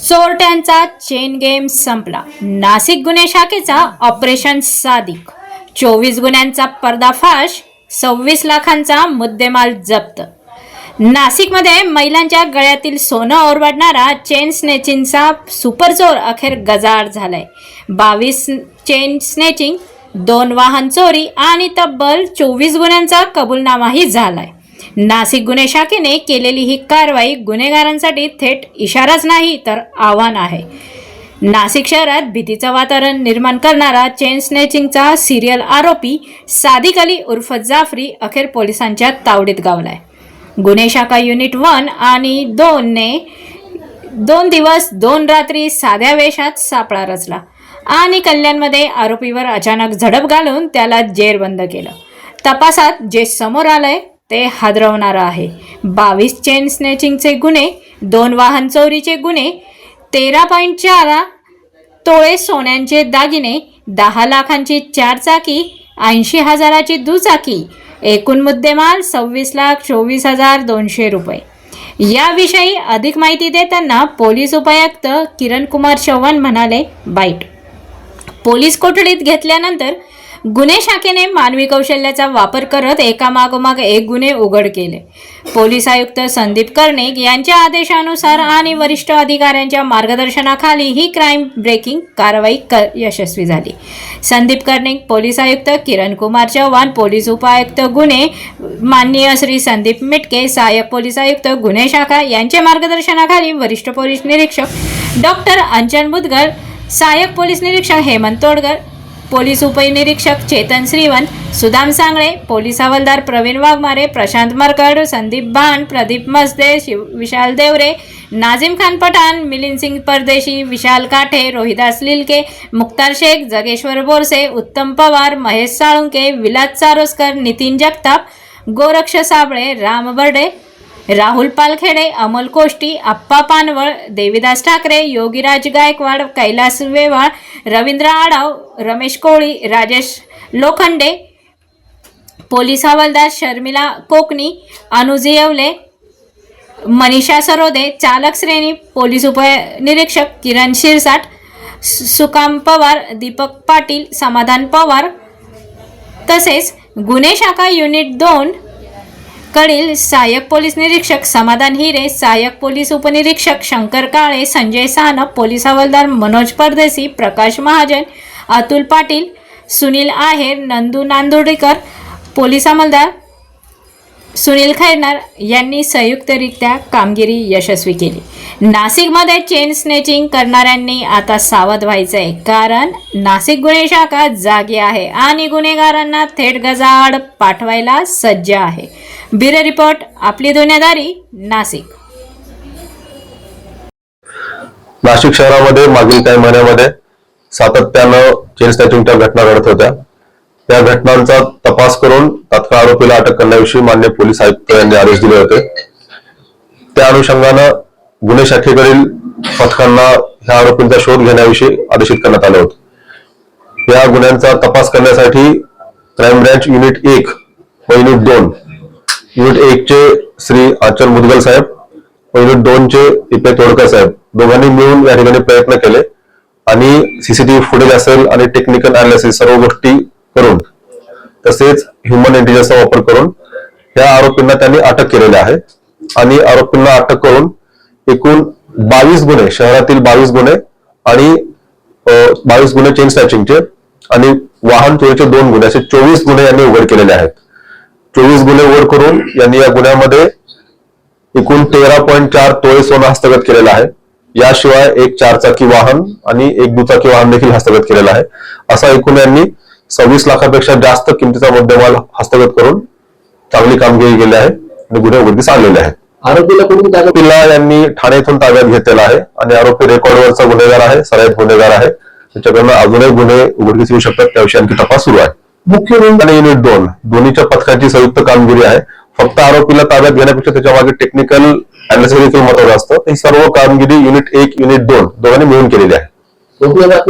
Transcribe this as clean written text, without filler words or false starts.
चोरट्यांचा chain game संपला. नाशिक गुन्हे शाखेचा ऑपरेशन सादिक. 24 गुन्ह्यांचा पर्दाफाश. 26 लाखांचा मुद्देमाल जप्त. नाशिकमध्ये महिलांच्या गळ्यातील सोनं ओरबाडणारा चेन स्नेचिंगचा सुपर चोर अखेर गजाआड झालाय. 22 चेन स्नेचिंग, 2 वाहन चोरी आणि तब्बल 24 गुन्ह्यांचा कबूलनामाही झालाय. नाशिक गुन्हे शाखेने केलेली ही कारवाई गुन्हेगारांसाठी थेट इशाराच नाही तर आव्हान आहे. नाशिक शहरात भीतीचं वातावरण निर्माण करणारा चेन स्नेचिंगचा सिरियल आरोपी सादिक अली उर्फ जाफरी अखेर पोलिसांच्या तावडीत गावलाय. गुन्हे शाखा युनिट 1 आणि 2 ने 2 दिवस 2 रात्री साध्या वेशात सापळा रचला आणि कल्याणमध्ये आरोपीवर अचानक झडप घालून त्याला जेरबंद केलं. तपासात जे समोर आलंय ते हादरवणारं आहे. 22 चेन स्नेचिंगचे गुन्हे, 2 वाहन चोरीचे गुन्हे, 13.4 तोळे सोन्यांचे दागिने, 10 लाखांची 4 चाकी, 80,000ची दुचाकी, एकूण मुद्देमाल 26,24,200 रुपये. याविषयी अधिक माहिती देताना पोलीस उपायुक्त किरण कुमार चव्हाण म्हणाले, बाईट. पोलीस कोठडीत घेतल्यानंतर गुन्हे शाखेने मानवी कौशल्याचा वापर करत एकामागोमाग एक गुन्हे उघड केले. पोलीस आयुक्त संदीप कर्णिक यांच्या आदेशानुसार आणि वरिष्ठ अधिकाऱ्यांच्या मार्गदर्शनाखाली ही क्राईम ब्रेकिंग कारवाई यशस्वी झाली. संदीप कर्णिक, पोलीस आयुक्त किरण कुमार चव्हाण, पोलीस उपायुक्त गुन्हे माननीय श्री संदीप मिटके, सहाय्यक पोलीस आयुक्त गुन्हे शाखा यांच्या मार्गदर्शनाखाली वरिष्ठ पोलीस निरीक्षक डॉक्टर अंचल मुदगल, सहाय्यक पोलीस निरीक्षक हेमंत तोडकर, पोलीस उपनिरीक्षक चेतन श्रीवंत, सुदाम सांगळे, पोलीस हवालदार प्रवीण वाघमारे, प्रशांत मरकड, संदीप भान, प्रदीप मसदे, विशाल देवरे, नाझिम खान पठाण, मिलिंद सिंग परदेशी, विशाल काठे, रोहिदास लिलके, मुक्तार शेख, जगेश्वर बोरसे, उत्तम पवार, महेश साळुंके, विलास चारोस्कर, नितीन जगताप, गोरक्ष साबळे, राम बर्डे, राहुल पालखेडे, अमोल कोष्टी, अप्पा पानवळ, देवीदास ठाकरे, योगीराज गायकवाड, कैलास वेवाळ, रवींद्र आडाव, रमेश कोळी, राजेश लोखंडे, पोलीस हवालदार शर्मिला कोकणी, अनुजी येवले, मनीषा सरोदे, चालक श्रेणी पोलीस उपनिरीक्षक किरण शिरसाट, सुकाम पवार, दीपक पाटील, समाधान पवार, तसेच गुन्हे शाखा युनिट 2 कडील सहाय्यक पोलीस निरीक्षक समाधान हिरे, सहाय्यक पोलीस उपनिरीक्षक शंकर काळे, संजय सानप, पोलीस हवालदार मनोज परदेशी, प्रकाश महाजन, अतुल पाटील, सुनील आहेर, नंदू नांदुर्डीकर, पोलीस अंमलदार सुनील खैरनार यांनी संयुक्तरित्या कामगिरी यशस्वी केली. नाशिकमध्ये चेन स्नेचिंग करणाऱ्यांनी आता सावध व्हायचंय, कारण नाशिक गुन्हे शाखा जागी आहे आणि गुन्हेगारांना थेट गजाआड पाठवायला सज्ज आहे. ब्युरो रिपोर्ट, आपली दुनियादारी, नाशिक. नाशिक शहरामध्ये मागील काही महिन्यामध्ये सातत्यानं चेन स्नॅचिंगच्या घटना घडत होत्या. या घटनांचा तपास करून तात्काळ आरोपीला अटक करण्याविषयी माननीय पोलीस आयुक्त यांनी आदेश दिले होते. त्या अनुषंगानं गुन्हे शाखेकडील पथकांना ह्या आरोपींचा शोध घेण्याविषयी आदेशित करण्यात आले होते. या गुन्ह्यांचा तपास करण्यासाठी क्राईम ब्रँच युनिट 1 व युनिट 2, युनिट 1 चे श्री अंचल मुदगल साहेब व युनिट 2 चे इपे तोडकर साहेब दोघांनी मिळून या ठिकाणी प्रयत्न केले आणि सीसीटीव्ही फुटेज असेल आणि टेक्निकल अनालिसिस सर्व गोष्टी करून तसेच ह्युमन इंटेलिजन्सचा वापर करून या आरोपींना त्यांनी अटक केलेली आहे. आणि आरोपींना अटक करून एकूण 22 गुन्हे, शहरातील 22 गुन्हे आणि 22 गुन्हे चेन स्नॅचिंगचे आणि वाहन चोरीचे 2 गुन्हे असे 24 गुन्हे यांनी उघड केलेले आहेत. 24 गुन्हे उघड करून यांनी या गुन्ह्यामध्ये एकूण 13.4 तोळे सोनं हस्तगत केलेलं आहे. याशिवाय एक 4 चाकी वाहन आणि एक दुचाकी वाहन देखील हस्तगत केलेलं आहे. असा एकूण यांनी 26 लाखापेक्षा जास्त किमतीचा मुद्देमाल हस्तगत करून चांगली कामगिरी केली आहे आणि गुन्हे उघडकीस आणलेले आहेत. आरोपीला यांनी ठाणे येथून ताब्यात घेतलेला आहे आणि आरोपी रेकॉर्डवरचा गुन्हेगार आहे, सराईत गुन्हेगार आहे. त्याच्याकडनं अजूनही गुन्हे उघडकीस येऊ शकतात, त्याविषयी आणखी तपास सुरू आहे. मुख्य आणि युनिट 2 दोन्हीच्या पथकांची संयुक्त कामगिरी आहे. फक्त आरोपीला ताब्यात घेण्यापेक्षा त्याच्या मागे टेक्निकल अनालिसिस देखील महत्वाचं असतं. ही सर्व कामगिरी युनिट 1, युनिट 2 दोघांनी मिळून केलेली आहे.